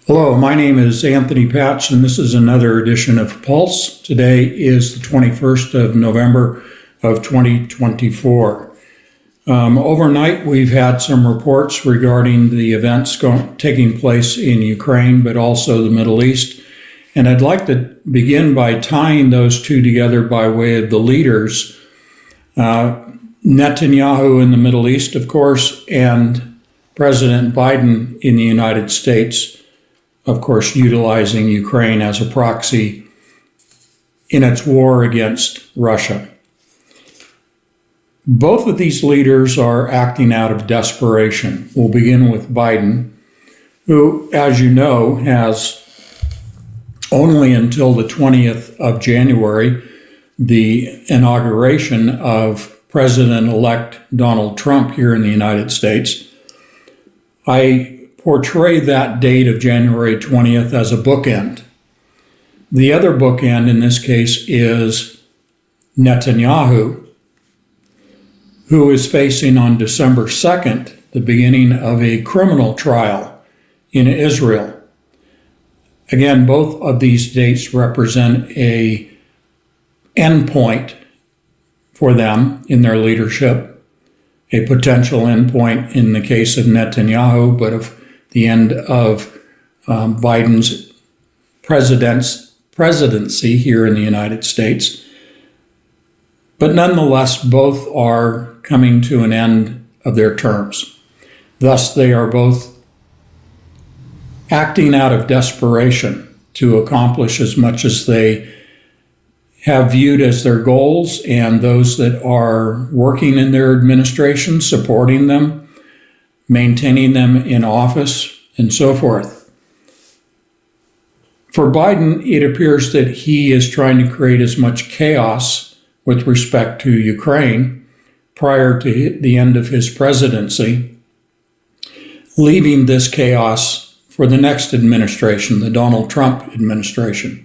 Hello, my name is Anthony Patch, and this is another edition of Pulse. Today is the 21st of November of 2024. Overnight, we've had some reports regarding the events taking place in Ukraine, but also the Middle East. And I'd like to begin by tying those two together by way of the leaders. Netanyahu in the Middle East, of course, and President Biden in the United States, of course, utilizing Ukraine as a proxy in its war against Russia. Both of these leaders are acting out of desperation. We'll begin with Biden, who, as you know, has only until the 20th of January, the inauguration of President-elect Donald Trump here in the United States. I portray that date of January 20th as a bookend. The other bookend in this case is Netanyahu, who is facing on December 2nd the beginning of a criminal trial in Israel. Again, both of these dates represent an endpoint for them in their leadership, a potential endpoint in the case of Netanyahu, but of the end of Biden's presidency here in the United States. But nonetheless, both are coming to an end of their terms. Thus, they are both acting out of desperation to accomplish as much as they have viewed as their goals, and those that are working in their administration, supporting them, maintaining them in office, and so forth. For Biden, it appears that he is trying to create as much chaos with respect to Ukraine prior to the end of his presidency, leaving this chaos for the next administration, the Donald Trump administration.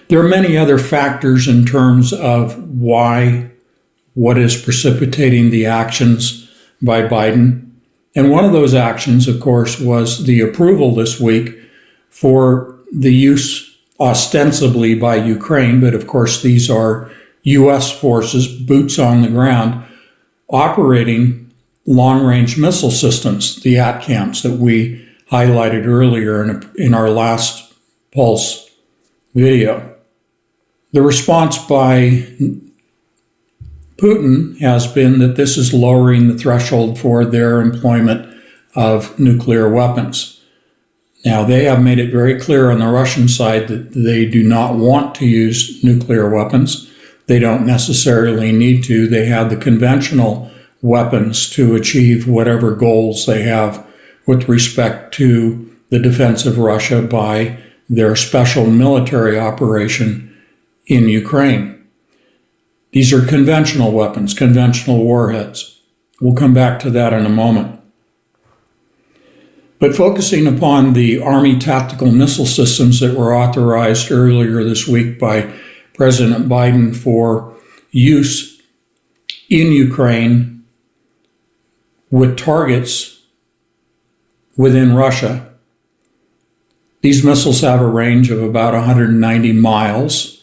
There are many other factors in terms of what is precipitating the actions by Biden. And one of those actions, of course, was the approval this week for the use ostensibly by Ukraine, but of course these are U.S. forces, boots on the ground, operating long-range missile systems, the ATACMS that we highlighted earlier in our last Pulse video. The response by Putin has been that this is lowering the threshold for their employment of nuclear weapons. Now, they have made it very clear on the Russian side that they do not want to use nuclear weapons. They don't necessarily need to. They have the conventional weapons to achieve whatever goals they have with respect to the defense of Russia by their special military operation in Ukraine. These are conventional weapons, conventional warheads. We'll come back to that in a moment. But focusing upon the Army tactical missile systems that were authorized earlier this week by President Biden for use in Ukraine with targets within Russia. These missiles have a range of about 190 miles.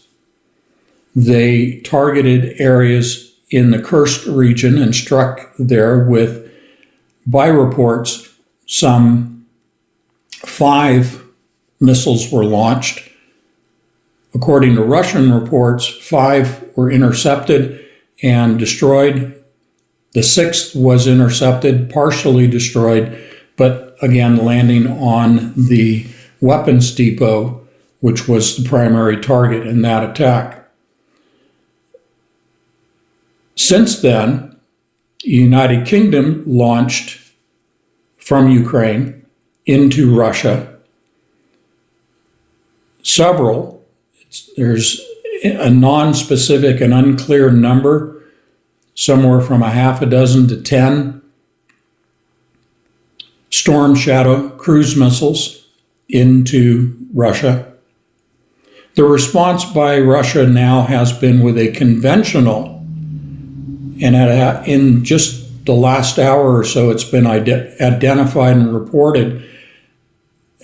They targeted areas in the Kursk region and struck there with, by reports, some 5 missiles were launched. According to Russian reports, 5 were intercepted and destroyed. The 6th was intercepted, partially destroyed, but again landing on the weapons depot, which was the primary target in that attack. Since then, the United Kingdom launched from Ukraine into Russia several. There's a non-specific and unclear number, somewhere from a half a dozen to 10 Storm Shadow cruise missiles into Russia. The response by Russia now has been with a conventional, and in just the last hour or so, it's been identified and reported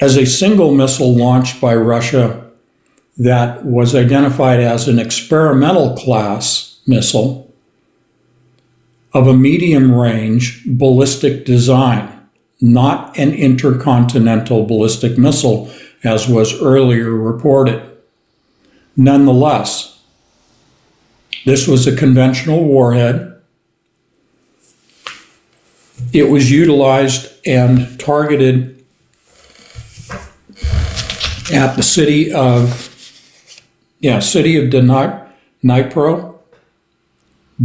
as a single missile launched by Russia that was identified as an experimental class missile of a medium range ballistic design, not an intercontinental ballistic missile as was earlier reported. Nonetheless, this was a conventional warhead. It was utilized and targeted at the city of Dnipro,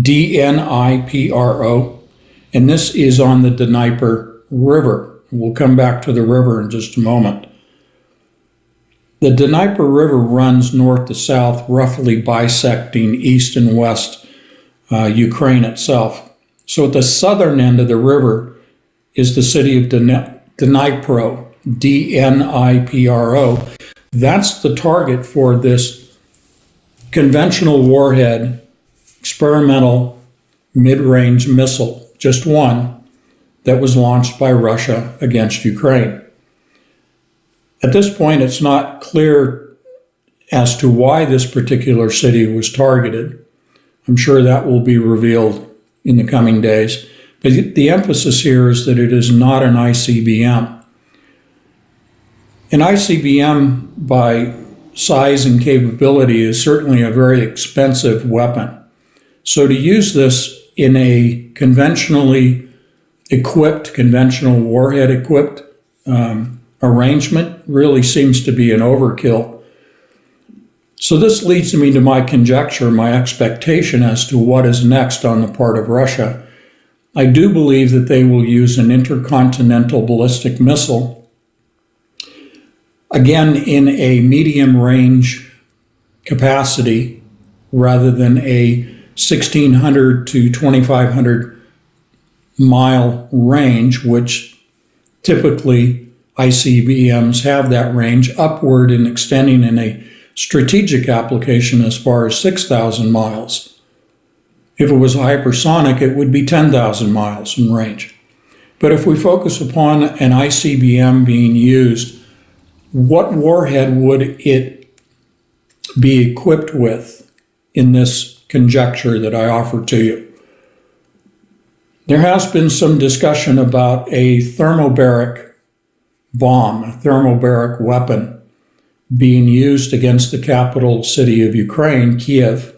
D-N-I-P-R-O, and this is on the Dnieper River. We'll come back to the river in just a moment. The Dnieper River runs north to south, roughly bisecting east and west Ukraine itself. So at the southern end of the river is the city of Dnipro, D-N-I-P-R-O. That's the target for this conventional warhead, experimental mid-range missile, just one, that was launched by Russia against Ukraine. At this point, it's not clear as to why this particular city was targeted. I'm sure that will be revealed in the coming days. But the emphasis here is that it is not an ICBM. An ICBM, by size and capability, is certainly a very expensive weapon. So to use this in a conventionally equipped, conventional warhead equipped arrangement really seems to be an overkill. So this leads me to my conjecture, my expectation as to what is next on the part of Russia. I do believe that they will use an intercontinental ballistic missile, again in a medium range capacity rather than a 1,600 to 2,500 mile range, which typically ICBMs have that range, upward and extending in a strategic application as far as 6,000 miles. If it was hypersonic, it would be 10,000 miles in range. But if we focus upon an ICBM being used, what warhead would it be equipped with in this conjecture that I offer to you? There has been some discussion about a thermobaric bomb, a thermobaric weapon, being used against the capital city of Ukraine, Kiev,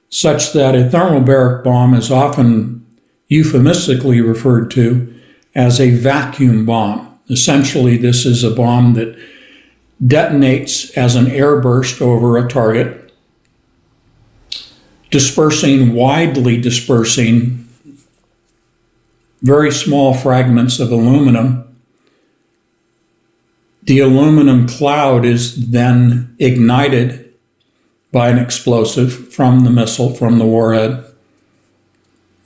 such that a thermobaric bomb is often euphemistically referred to as a vacuum bomb. Essentially, this is a bomb that detonates as an airburst over a target, widely dispersing very small fragments of aluminum. The aluminum cloud is then ignited by an explosive from the missile, from the warhead,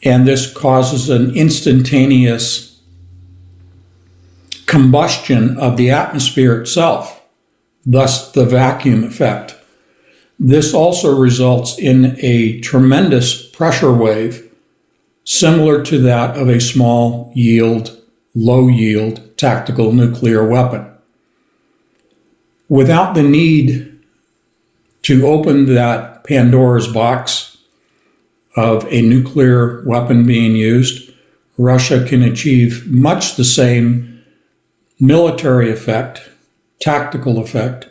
and this causes an instantaneous combustion of the atmosphere itself, thus the vacuum effect. This also results in a tremendous pressure wave similar to that of a small yield, low yield tactical nuclear weapon. Without the need to open that Pandora's box of a nuclear weapon being used, Russia can achieve much the same military effect, tactical effect,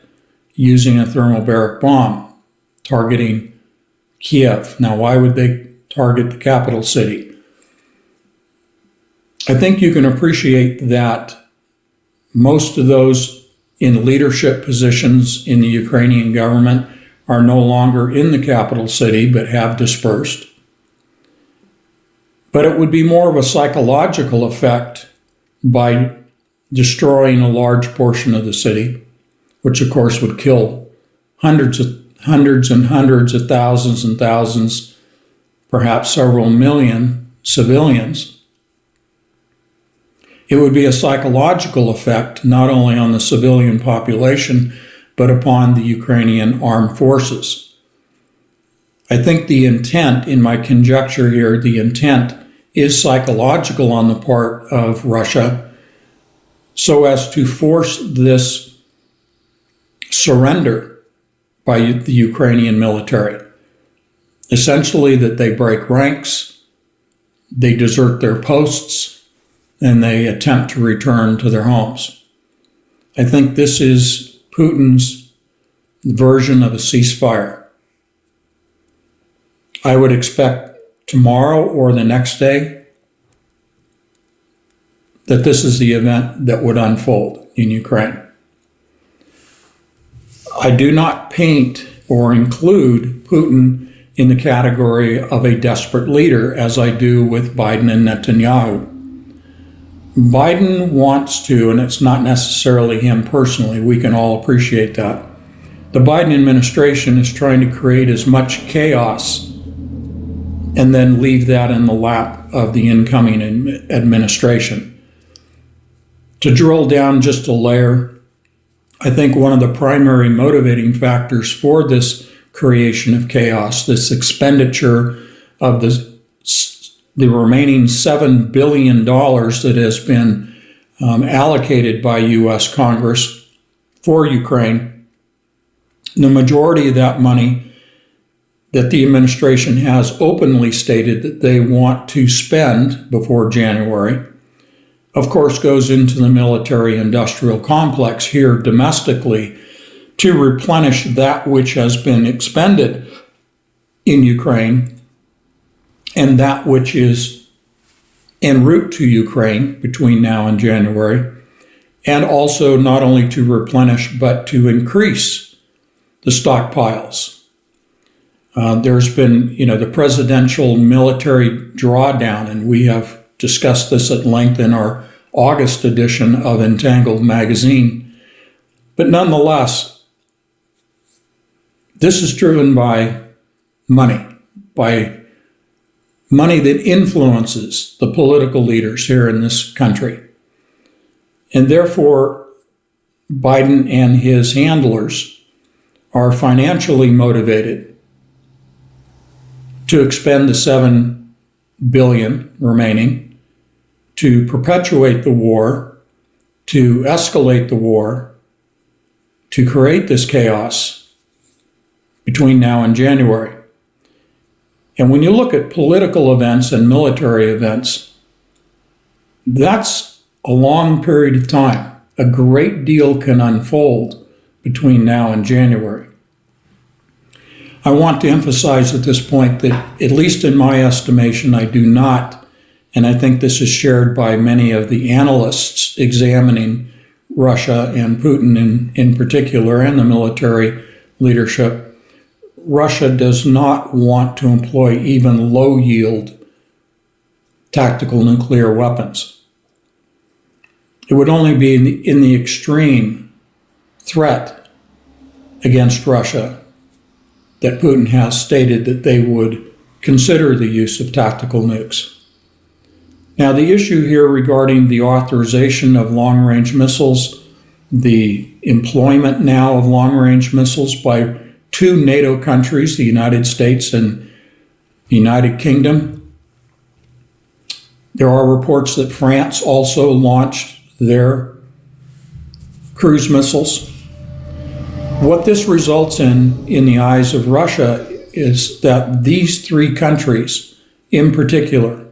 using a thermobaric bomb targeting Kiev. Now, why would they target the capital city? I think you can appreciate that most of those in leadership positions in the Ukrainian government are no longer in the capital city but have dispersed. But it would be more of a psychological effect by destroying a large portion of the city, which of course would kill hundreds of thousands and thousands, perhaps several million civilians. It would be a psychological effect not only on the civilian population, but upon the Ukrainian armed forces. I think the intent, in my conjecture here, the intent is psychological on the part of Russia so as to force this surrender by the Ukrainian military. Essentially, that they break ranks, they desert their posts, and they attempt to return to their homes. I think this is Putin's version of a ceasefire. I would expect tomorrow or the next day that this is the event that would unfold in Ukraine. I do not paint or include Putin in the category of a desperate leader as I do with Biden and Netanyahu. Biden wants to, and it's not necessarily him personally, we can all appreciate that. The Biden administration is trying to create as much chaos and then leave that in the lap of the incoming administration. To drill down just a layer, I think one of the primary motivating factors for this creation of chaos, this expenditure of the remaining $7 billion that has been allocated by U.S. Congress for Ukraine, the majority of that money that the administration has openly stated that they want to spend before January, of course, goes into the military-industrial complex here domestically to replenish that which has been expended in Ukraine and that which is en route to Ukraine between now and January, and also not only to replenish but to increase the stockpiles. There's been, the presidential military drawdown, and we have discussed this at length in our August edition of Entangled magazine. But nonetheless, this is driven by money that influences the political leaders here in this country. And therefore, Biden and his handlers are financially motivated to expend the $7 billion remaining to perpetuate the war, to escalate the war, to create this chaos between now and January. And when you look at political events and military events, that's a long period of time. A great deal can unfold between now and January. I want to emphasize at this point that, at least in my estimation, I do not, and I think this is shared by many of the analysts examining Russia and Putin in particular, and the military leadership, Russia does not want to employ even low-yield tactical nuclear weapons. It would only be in the extreme threat against Russia that Putin has stated that they would consider the use of tactical nukes. Now, the issue here regarding the authorization of long-range missiles, the employment now of long-range missiles by two NATO countries, the United States and the United Kingdom. There are reports that France also launched their cruise missiles. What this results in the eyes of Russia is that these three countries in particular,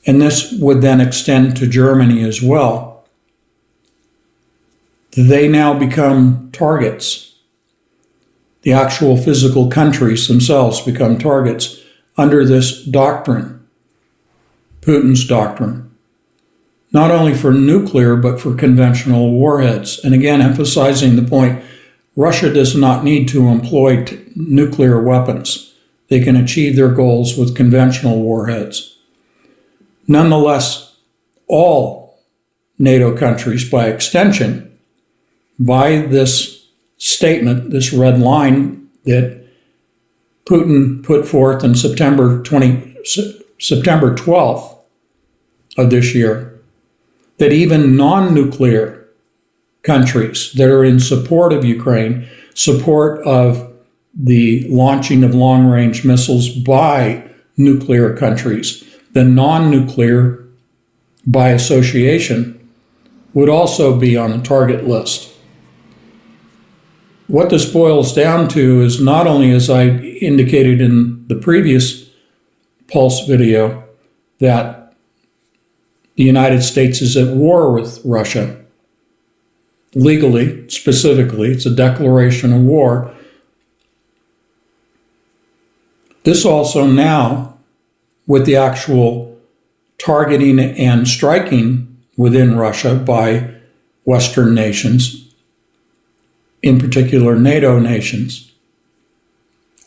and this would then extend to Germany as well, they now become targets. The actual physical countries themselves become targets under this doctrine, Putin's doctrine, not only for nuclear, but for conventional warheads. And again, emphasizing the point, Russia does not need to employ nuclear weapons. They can achieve their goals with conventional warheads. Nonetheless, all NATO countries, by extension, by this statement, this red line that Putin put forth on September 12th of this year, that even non-nuclear countries that are in support of Ukraine, support of the launching of long-range missiles by nuclear countries, the non-nuclear, by association, would also be on the target list. What this boils down to is not only, as I indicated in the previous Pulse video, that the United States is at war with Russia. Legally, specifically, it's a declaration of war. This also now, with the actual targeting and striking within Russia by Western nations, in particular NATO nations,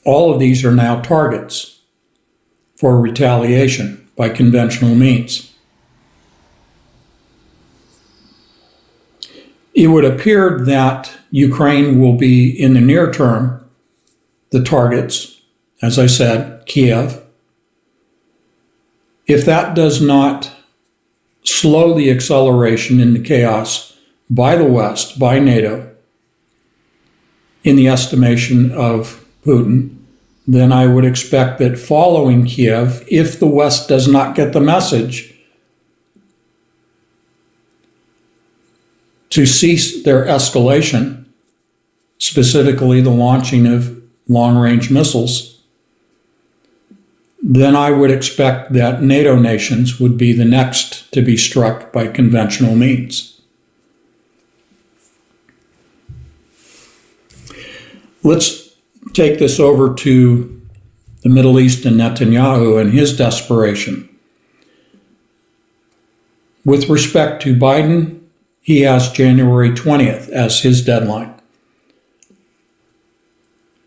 all of these are now targets for retaliation by conventional means. It would appear that Ukraine will be, in the near term, the targets, as I said, Kiev. If that does not slow the acceleration into chaos by the West, by NATO, in the estimation of Putin, then I would expect that following Kiev, if the West does not get the message to cease their escalation, specifically the launching of long-range missiles, then I would expect that NATO nations would be the next to be struck by conventional means. Let's take this over to the Middle East and Netanyahu and his desperation. With respect to Biden, he has January 20th as his deadline.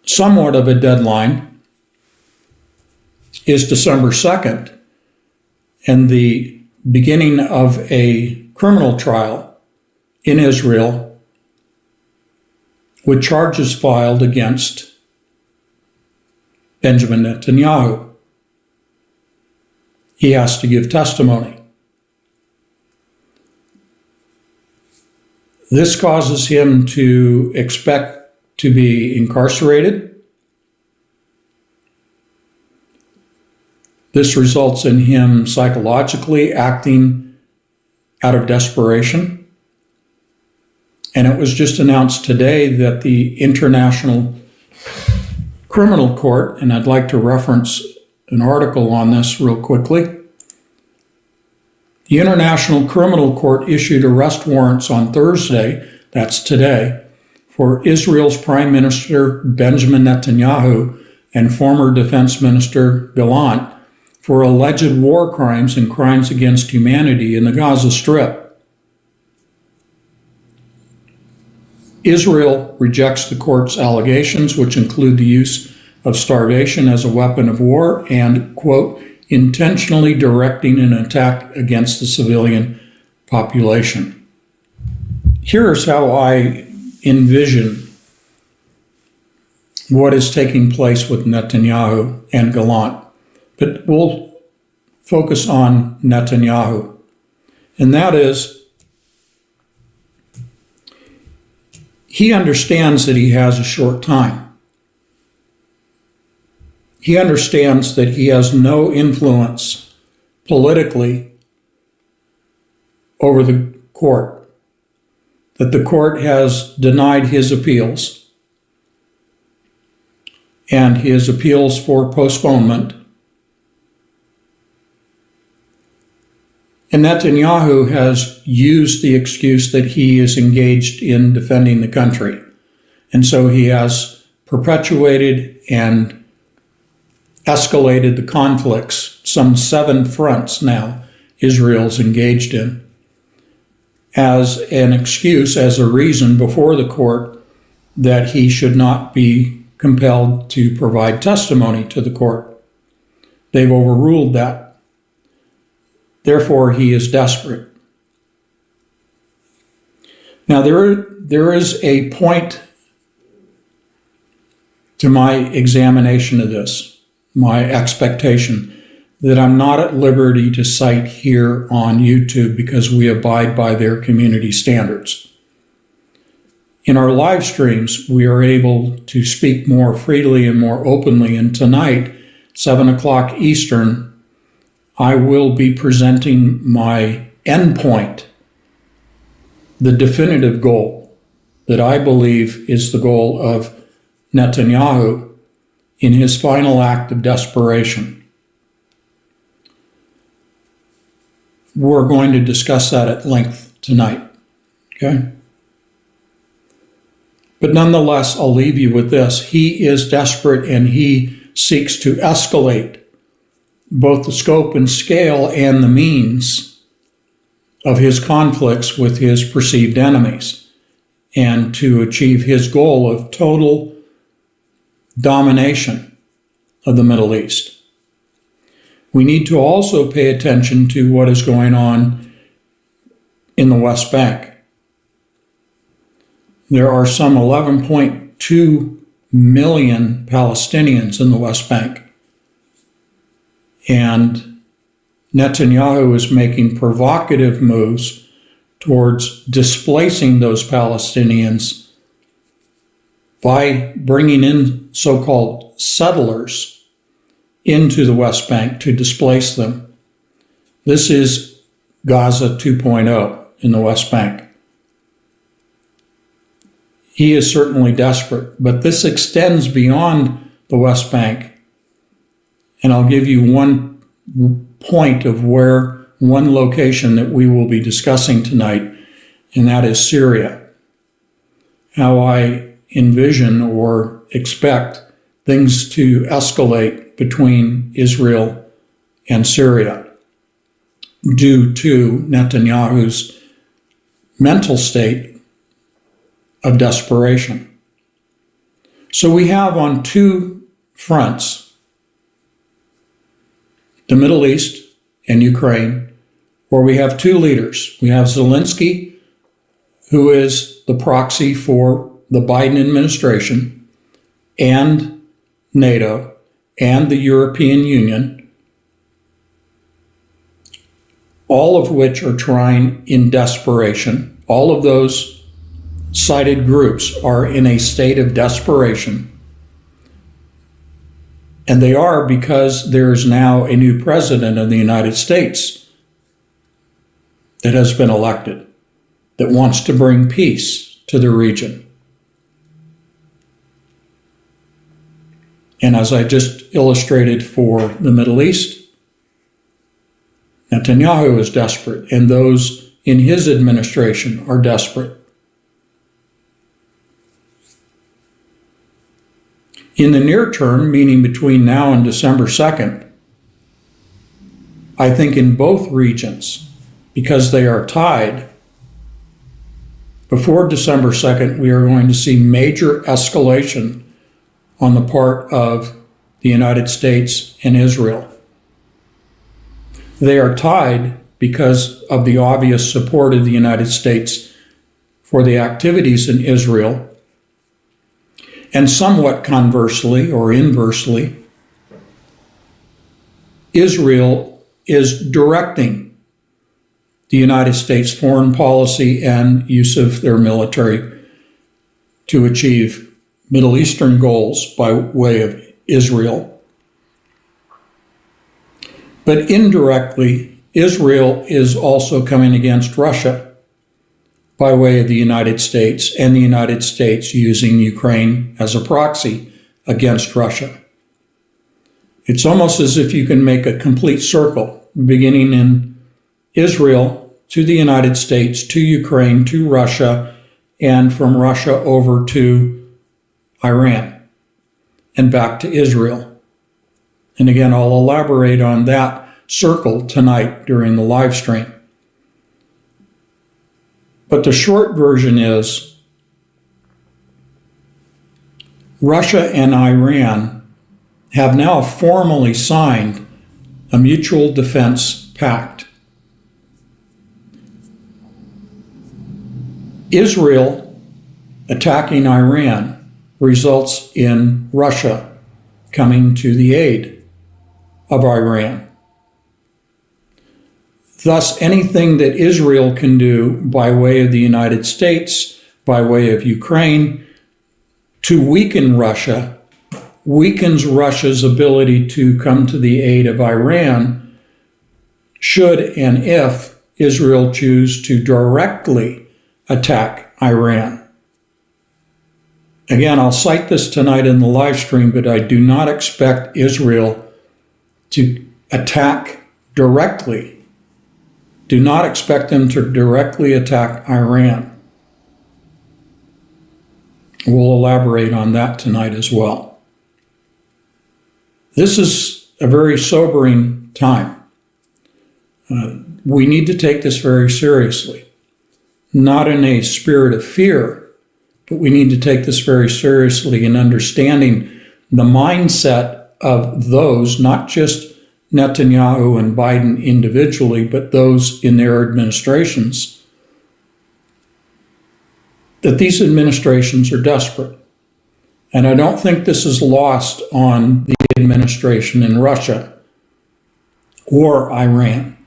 Somewhat of a deadline is December 2nd and the beginning of a criminal trial in Israel with charges filed against Benjamin Netanyahu. He has to give testimony. This causes him to expect to be incarcerated. This results in him psychologically acting out of desperation. And it was just announced today that the International Criminal Court, and I'd like to reference an article on this real quickly. The International Criminal Court issued arrest warrants on Thursday, that's today, for Israel's Prime Minister Benjamin Netanyahu and former Defense Minister Gallant for alleged war crimes and crimes against humanity in the Gaza Strip. Israel rejects the court's allegations, which include the use of starvation as a weapon of war and, quote, intentionally directing an attack against the civilian population. Here's how I envision what is taking place with Netanyahu and Gallant. But we'll focus on Netanyahu. And that is, he understands that he has a short time. He understands that he has no influence politically over the court, that the court has denied his appeals, and his appeals for postponement. And Netanyahu has used the excuse that he is engaged in defending the country. And so he has perpetuated and escalated the conflicts, some 7 fronts now Israel's engaged in, as an excuse, as a reason before the court that he should not be compelled to provide testimony to the court. They've overruled that. Therefore, he is desperate. Now, there is a point to my examination of this, my expectation, that I'm not at liberty to cite here on YouTube because we abide by their community standards. In our live streams, we are able to speak more freely and more openly, and tonight, 7 o'clock Eastern, I will be presenting my endpoint the definitive goal that I believe is the goal of Netanyahu in his final act of desperation. We're going to discuss that at length tonight, okay? But nonetheless, I'll leave you with this. He is desperate and he seeks to escalate both the scope and scale and the means of his conflicts with his perceived enemies and to achieve his goal of total domination of the Middle East. We need to also pay attention to what is going on in the West Bank. There are some 11.2 million Palestinians in the West Bank. And Netanyahu is making provocative moves towards displacing those Palestinians by bringing in so-called settlers into the West Bank to displace them. This is Gaza 2.0 in the West Bank. He is certainly desperate, but this extends beyond the West Bank. And I'll give you one point of one location that we will be discussing tonight, and that is Syria. How I envision or expect things to escalate between Israel and Syria due to Netanyahu's mental state of desperation. So we have on two fronts, the Middle East and Ukraine, where we have two leaders. We have Zelensky, who is the proxy for the Biden administration and NATO and the European Union, all of which are trying in desperation. All of those cited groups are in a state of desperation. And they are because there is now a new president of the United States that has been elected, that wants to bring peace to the region. And as I just illustrated for the Middle East, Netanyahu is desperate, and those in his administration are desperate. In the near term, meaning between now and December 2nd, I think in both regions, because they are tied, before December 2nd, we are going to see major escalation on the part of the United States and Israel. They are tied because of the obvious support of the United States for the activities in Israel. And somewhat conversely or inversely, Israel is directing the United States foreign policy and use of their military to achieve Middle Eastern goals by way of Israel. But indirectly, Israel is also coming against Russia by way of the United States, and the United States using Ukraine as a proxy against Russia. It's almost as if you can make a complete circle, beginning in Israel to the United States, to Ukraine, to Russia, and from Russia over to Iran, and back to Israel. And again, I'll elaborate on that circle tonight during the live stream. But the short version is Russia and Iran have now formally signed a mutual defense pact. Israel attacking Iran results in Russia coming to the aid of Iran. Thus, anything that Israel can do by way of the United States, by way of Ukraine, to weaken Russia, weakens Russia's ability to come to the aid of Iran, should and if Israel choose to directly attack Iran. Again, I'll cite this tonight in the live stream, but I do not expect Israel to attack directly. Do not expect them to directly attack Iran. We'll elaborate on that tonight as well. This is a very sobering time. We need to take this very seriously, not in a spirit of fear, but we need to take this very seriously in understanding the mindset of those, not just Netanyahu and Biden individually, but those in their administrations, that these administrations are desperate. And I don't think this is lost on the administration in Russia or Iran.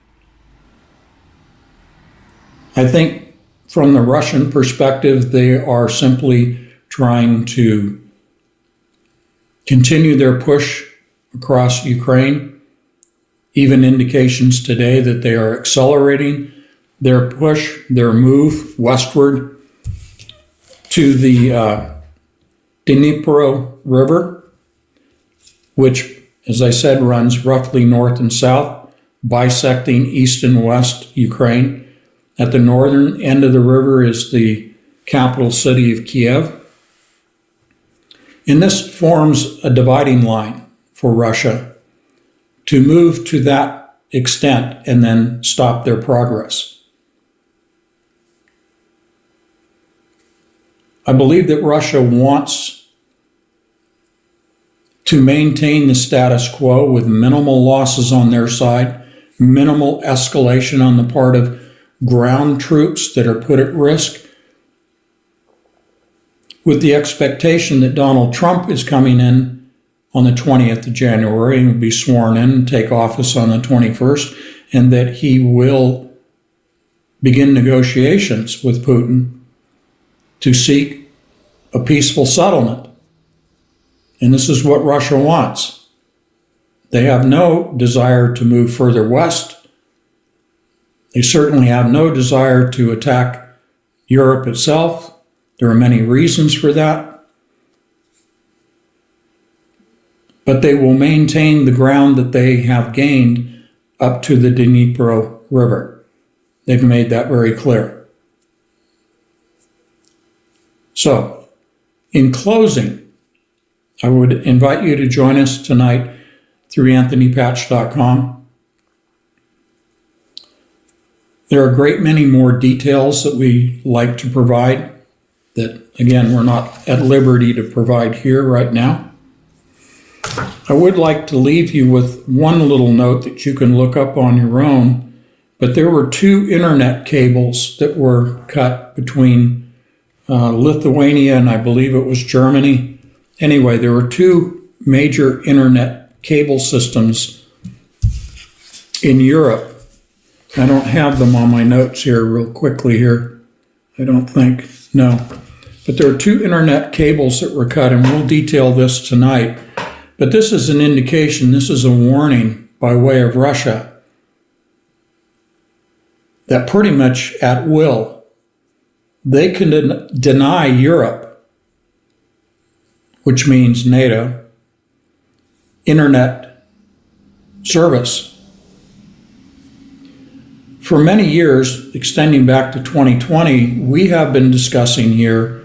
I think from the Russian perspective, they are simply trying to continue their push across Ukraine. Even indications today that they are accelerating their push, their move westward to the Dnipro River, which, as I said, runs roughly north and south, bisecting east and west Ukraine. At the northern end of the river is the capital city of Kiev. And this forms a dividing line for Russia to move to that extent and then stop their progress. I believe that Russia wants to maintain the status quo with minimal losses on their side, minimal escalation on the part of ground troops that are put at risk, with the expectation that Donald Trump is coming in on the 20th of January and will be sworn in and take office on the 21st, and that he will begin negotiations with Putin to seek a peaceful settlement. And this is what Russia wants. They have no desire to move further west. They certainly have no desire to attack Europe itself. There are many reasons for that. But they will maintain the ground that they have gained up to the Dnipro River. They've made that very clear. So, in closing, I would invite you to join us tonight through anthonypatch.com. There are a great many more details that we like to provide that, again, we're not at liberty to provide here right now. I would like to leave you with one little note that you can look up on your own, but there were 2 internet cables that were cut between Lithuania and I believe it was Germany. Anyway, there were 2 major internet cable systems in Europe. I don't have them on my notes here real quickly here. I don't think, no. But there are 2 internet cables that were cut, and we'll detail this tonight. But this is an indication, this is a warning by way of Russia that pretty much at will, they can deny Europe, which means NATO, internet service. For many years, extending back to 2020, we have been discussing here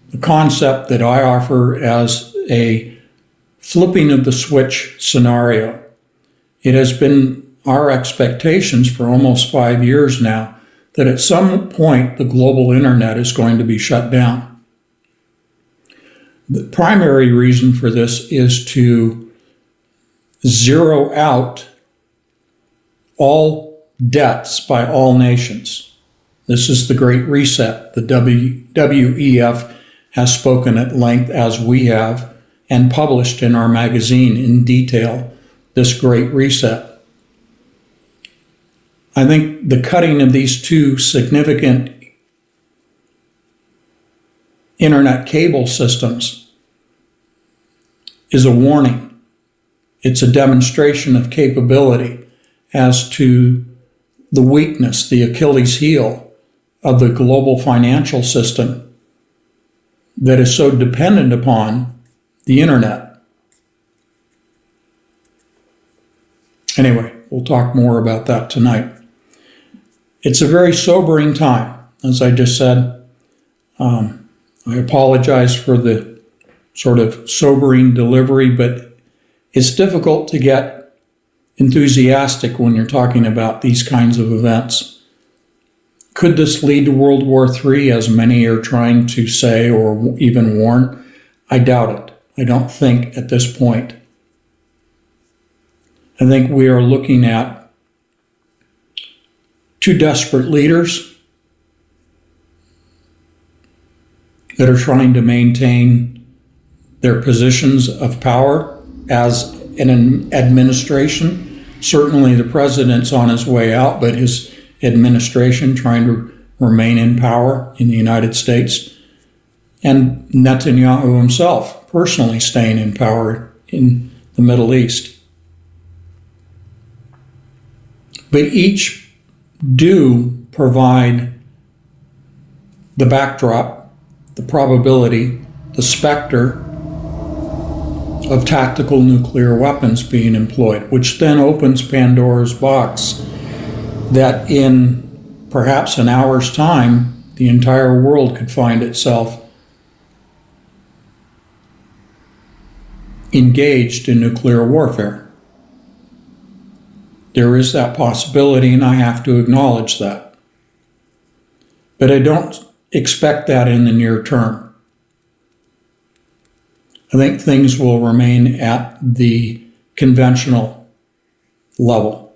the concept that I offer as a flipping of the switch scenario. It has been our expectations for almost 5 years now that at some point the global internet is going to be shut down. The primary reason for this is to zero out all debts by all nations. This is the Great Reset. The WEF has spoken at length, as we have, and published in our magazine in detail this Great Reset. I think the cutting of these 2 significant internet cable systems is a warning. It's a demonstration of capability as to the weakness, the Achilles heel of the global financial system that is so dependent upon the internet. Anyway, we'll talk more about that tonight. It's a very sobering time, as I just said. I apologize for the sort of sobering delivery, but it's difficult to get enthusiastic when you're talking about these kinds of events. Could this lead to World War III, as many are trying to say or even warn? I doubt it. I don't think at this point. I think we are looking at two desperate leaders that are trying to maintain their positions of power as an administration. Certainly the president's on his way out, but his administration trying to remain in power in the United States. And Netanyahu himself personally staying in power in the Middle East. But each do provide the backdrop, the probability, the specter of tactical nuclear weapons being employed, which then opens Pandora's box that in perhaps an hour's time, the entire world could find itself engaged in nuclear warfare. There is that possibility, and I have to acknowledge that. But I don't expect that in the near term. I think things will remain at the conventional level.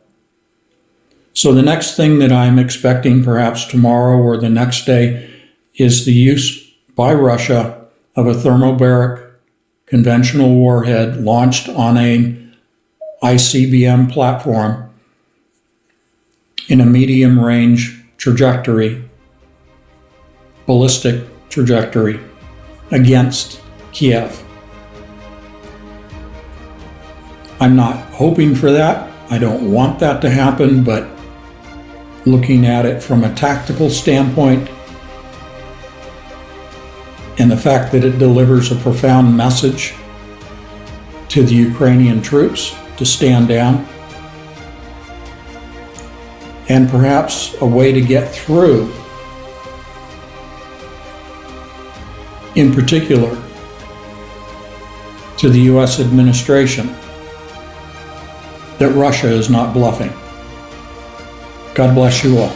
So the next thing that I'm expecting, perhaps tomorrow or the next day, is the use by Russia of a thermobaric conventional warhead launched on an ICBM platform in a medium-range trajectory, ballistic trajectory, against Kiev. I'm not hoping for that. I don't want that to happen, but looking at it from a tactical standpoint and the fact that it delivers a profound message to the Ukrainian troops to stand down, and perhaps a way to get through, in particular, to the U.S. administration, that Russia is not bluffing. God bless you all.